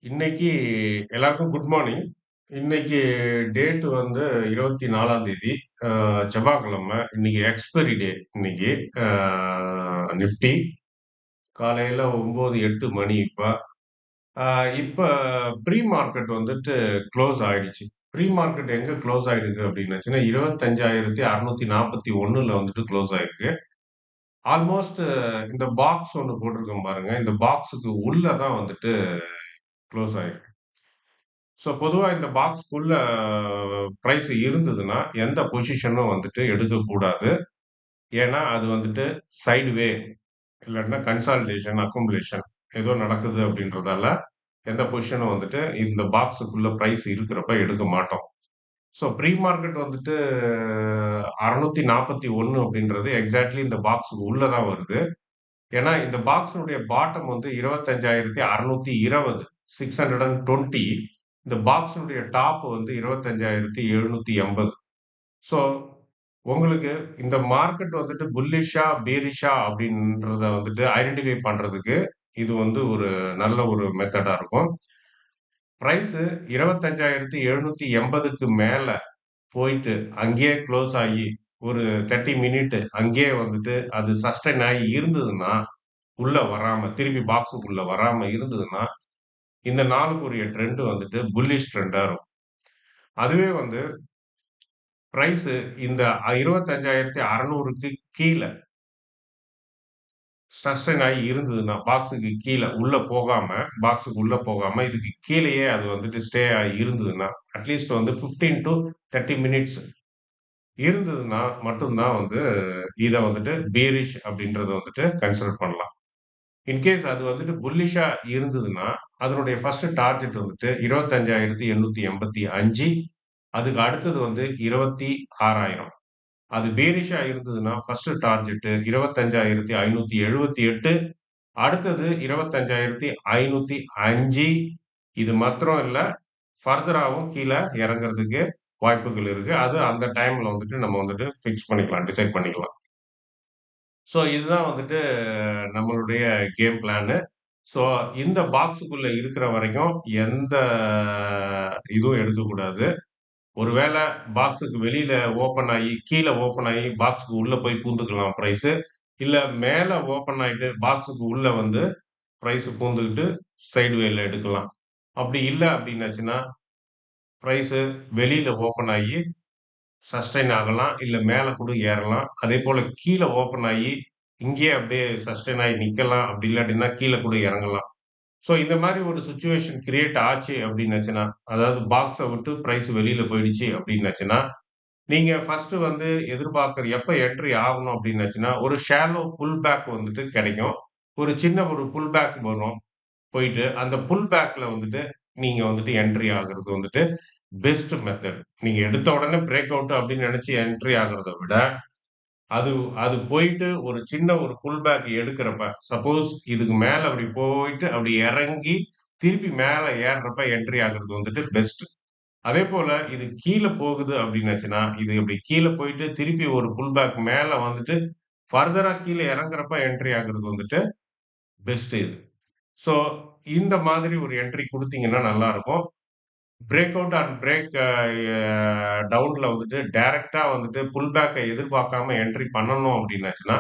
இன்னைக்கு எல்லாருக்கும் good morning. இன்னைக்கு டேட் வந்து 24ஆம் தேதி. அ செவ்வாய்க்கிழமை. இன்னைக்கு எக்ஸ்பைரி டே இன்னைக்கு. அ நிஃப்டி காலையில 9:08 மணி இப்ப. அ இப்ப ப்ரீ மார்க்கெட் வந்துட்டு க்ளோஸ் ஆயிடுச்சு. ப்ரீ மார்க்கெட் எங்க க்ளோஸ் ஆயிருக்கு அப்டின்னாச்சுன்னா, 25,641ல வந்துட்டு க்ளோஸ் ஆயிருக்கு. ஆல்மோஸ்ட் இந்த பாக்ஸ் ஒண்ணு போட்டிருக்கேன் பாருங்க. இந்த பாக்ஸுக்கு உள்ள தான் வந்துட்டு க்ளோஸ் ஆயிருக்கு. ஸோ, பொதுவா இந்த பாக்ஸ்க்குள்ள பிரைஸ் இருந்ததுன்னா, எந்த பொசிஷனும் வந்துட்டு எடுக்கக்கூடாது. ஏன்னா, அது வந்துட்டு சைட்வே இல்லாட்டினா கன்சாலிடேஷன், அக்குமுலேஷன் ஏதோ நடக்குது அப்படின்றதால, எந்த பொசிஷனும் வந்துட்டு இந்த பாக்ஸுக்குள்ள பிரைஸ் இருக்கிறப்ப எடுக்க மாட்டோம். ஸோ, ப்ரீ மார்க்கெட் வந்துட்டு 641 அப்படின்றது எக்ஸாக்ட்லி இந்த பாக்ஸுக்கு உள்ள தான் வருது. ஏன்னா, இந்த பாக்ஸினுடைய பாட்டம் வந்து 25,620 620. இந்த பாக்ஸினுடைய டாப் வந்து 25,780. ஸோ, உங்களுக்கு இந்த மார்க்கெட் வந்துட்டு புல்லிஷா, பேரிஷா அப்படின்றத வந்துட்டு ஐடென்டிஃபை பண்றதுக்கு, இது வந்து ஒரு நல்ல ஒரு மெத்தடா இருக்கும். பிரைஸ் 25,780க்கு மேல போயிட்டு, அங்கேயே குளோஸ் ஆகி, ஒரு 30 மினிட் அங்கேயே வந்துட்டு அது சஸ்டெயின் ஆகி இருந்ததுன்னா, உள்ள வராம, திருப்பி பாக்ஸுக்குள்ள வராம இருந்ததுன்னா, இந்த நாளுக்குரிய ட்ரெண்ட் வந்துட்டு புல்லிஷ் ட்ரெண்டா இருக்கும். அதுவே வந்து பிரைஸ் இந்த 25,600க்கு கீழ சஸ்டெயின் ஆகி இருந்ததுன்னா, பாக்ஸுக்கு கீழ பாக்ஸுக்கு உள்ள போகாம இதுக்கு கீழயே அது வந்துட்டு ஸ்டே ஆகி இருந்ததுன்னா, அட்லீஸ்ட் வந்து 15 டூ 30 மினிட்ஸ் இருந்ததுன்னா மட்டும் தான் வந்து இத வந்துட்டு பியரிஷ் அப்படின்றத வந்துட்டு கன்சிடர் பண்ணலாம். இன்கேஸ் அது வந்துட்டு புல்லிஷா இருந்ததுன்னா, அதனுடைய ஃபர்ஸ்ட் டார்கெட் வந்துட்டு 25,885. அதுக்கு அடுத்தது வந்து 26,000. அது பேரிஷா இருந்ததுன்னா, ஃபர்ஸ்ட் டார்கெட் 25,578. அடுத்தது 25,505. இது மாத்திரம் இல்ல, ஃபர்தராவும் கீழ இறங்குறதுக்கு வாய்ப்புகள் இருக்கு. அது அந்த டைம்ல வந்துட்டு நம்ம வந்துட்டு ஃபிக்ஸ் பண்ணிக்கலாம். டிசைட் பண்ணிக்கலாம். ஸோ இதுதான் வந்துட்டு நம்மளுடைய கேம் பிளானு. ஸோ இந்த பாக்ஸுக்குள்ள இருக்கிற வரைக்கும் எந்த இதுவும் எடுக்கக்கூடாது. ஒருவேள பாக்ஸுக்கு வெளியில ஓப்பன் ஆயி, கீழ ஓப்பன் ஆயி, பாக்ஸுக்கு உள்ள போய் பூந்துக்கலாம் பிரைஸு. இல்ல மேல ஓப்பன் ஆயிட்டு, பாக்ஸுக்கு உள்ள வந்து பிரைஸ் பூந்துக்கிட்டு சைட்வேல எடுக்கலாம். அப்படி இல்ல அப்படின்னாச்சுன்னா, பிரைஸு வெளியில ஓப்பன் ஆயி சஸ்டெயின் ஆகலாம். இல்ல மேல கூட ஏறலாம். அதேபோல கீழ ஓப்பன் ஆயி, இங்கேயே அப்படியே சஸ்டெயின் ஆயி நிக்கலாம். அப்படி இல்லாட்டின்னா கீழ கூட இறங்கலாம். ஸோ இந்த மாரி ஒரு சிச்சுவேஷன் கிரியேட் ஆச்சு அப்படின்னாச்சுன்னா, அதாவது பாக்ஸ விட்டு பிரைஸ் வெளியில போயிடுச்சு அப்படின்னாச்சுன்னா, நீங்க ஃபர்ஸ்ட்டு வந்து எப்ப என்ட்ரி ஆகணும் அப்படின்னாச்சுன்னா, ஒரு ஷாலோ புல் பேக் வந்துட்டு கிடைக்கும். ஒரு சின்ன ஒரு புல் பேக் வரும். போயிட்டு அந்த புல் பேக்ல வந்துட்டு நீங்க வந்துட்டு என்ட்ரி ஆகுறது வந்துட்டு பெஸ்ட் மெத்தட். நீங்க எடுத்த உடனே பிரேக் அவுட் அப்படின்னு நெனச்சு என்ட்ரி ஆகுறத விட, அது அது போயிட்டு ஒரு சின்ன ஒரு புல் பேக் எடுக்கிறப்ப, சப்போஸ் இதுக்கு மேல அப்படி போயிட்டு அப்படி இறங்கி, திருப்பி மேல ஏர்றப்ப என்ட்ரி ஆகுறது வந்துட்டு பெஸ்ட். அதேபோல இது கீழ போகுது அப்படின்னாச்சுன்னா, இது இப்படி கீழ போயிட்டு திருப்பி ஒரு புல் பேக் மேல வந்துட்டு, ஃபர்தரா கீழ இறங்குறப்ப என்ட்ரி ஆகுறது வந்துட்டு பெஸ்ட் இது. ஸோ இந்த மாதிரி ஒரு என்ட்ரி குடுத்தீங்கன்னா நல்லாருக்கும். பிரேக் அவுட் அண்ட் பிரேக் டவுன்ல வந்துட்டு டைரக்ட்டா வந்துட்டு புல் பேக்க எதிர்பார்க்காம என்ட்ரி பண்ணணும் அப்படின்னாச்சுன்னா,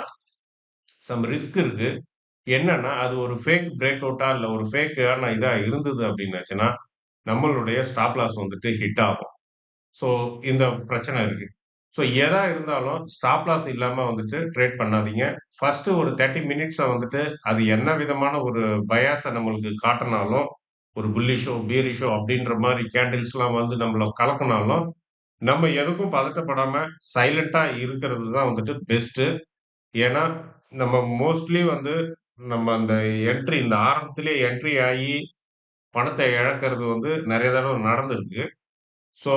சம் ரிஸ்க் இருக்கு. என்னன்னா, அது ஒரு ஃபேக் பிரேக் அவுட்டா இல்ல ஒரு ஃபேக்கான இதா இருந்தது அப்படின்னாச்சுன்னா, நம்மளுடைய ஸ்டாப் லாஸ் வந்துட்டு ஹிட் ஆகும். ஸோ, இந்த பிரச்சனை இருக்கு. ஸோ, எதா இருந்தாலும் ஸ்டாப் லாஸ் இல்லாம வந்துட்டு ட்ரேட் பண்ணாதீங்க. ஃபர்ஸ்ட்டு ஒரு 30 மினிட்ஸ வந்துட்டு அது என்ன விதமான ஒரு பயாஸ நம்மளுக்கு காட்டுனாலும், ஒரு புல்லிஷோ, பியரிஷோ அப்படின்ற மாரி கேண்டில்ஸ்லாம் வந்து நம்மள கலக்குனாலும், நம்ம எதுக்கும் பதட்டப்படாம சைலன்ட்டா இருக்கிறது தான் வந்துட்டு பெஸ்ட்டு. ஏன்னா, நம்ம மோஸ்ட்லி வந்து நம்ம அந்த இந்த ஆரம்பத்திலேயே என்ட்ரி ஆயி பணத்த இழக்கிறது வந்து நெறைய தடவ நடந்திருக்கு. ஸோ,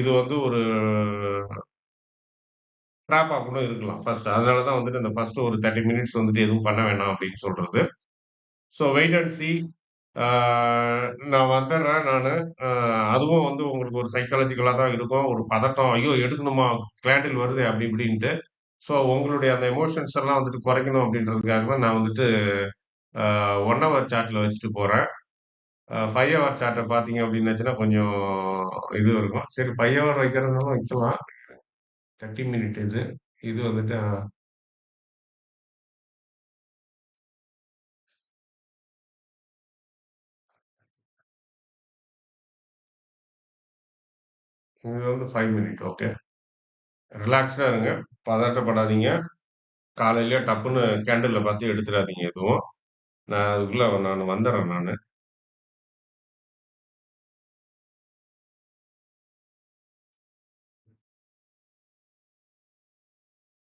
இது வந்து ஒரு ட்ராப்பா கூட இருக்கலாம் ஃபர்ஸ்ட். அதனால தான் வந்துட்டு இந்த ஃபர்ஸ்ட் ஒரு 30 மினிட்ஸ் வந்துட்டு எதுவும் பண்ண வேணாம் அப்படின்னு சொல்றது. So wait and see. ஆ நான் வந்துர்றேன் நானு. அ அதுவும் வந்து உங்களுக்கு ஒரு சைக்காலஜிக்கலா தான் இருக்கும். ஒரு பதட்டம், ஐயோ! எடுக்கணுமா? கேண்டில் வருதே அப்படி இப்படின்ட்டு. ஸோ உங்களுடைய அந்த எமோஷன்ஸ் எல்லாம் வந்துட்டு குறைக்கணும் அப்படின்றதுக்காக தான் நான் வந்துட்டு 1 ஹவர் சார்ட்ல வச்சுட்டு போறேன். 5 ஹவர் சார்ட்ட பார்த்தீங்க அப்டின்னாச்சுன்னா, கொஞ்சம் இது இருக்கும். சரி 5 ஹவர் வைக்கிறதுனாலும் வைக்கலாம். 30 மினிட் இது. இது வந்துட்டு இது வந்து 5 மினிட் ஓகே. ரிலாக்ஸ்டா இருங்க. பதட்டப்படாதீங்க. காலையிலயே டப்புன்னு கேண்டில்ல பார்த்து எடுத்துறாதீங்க எதுவும். நான் அதுக்குள்ள வந்துர்றேன் நானு.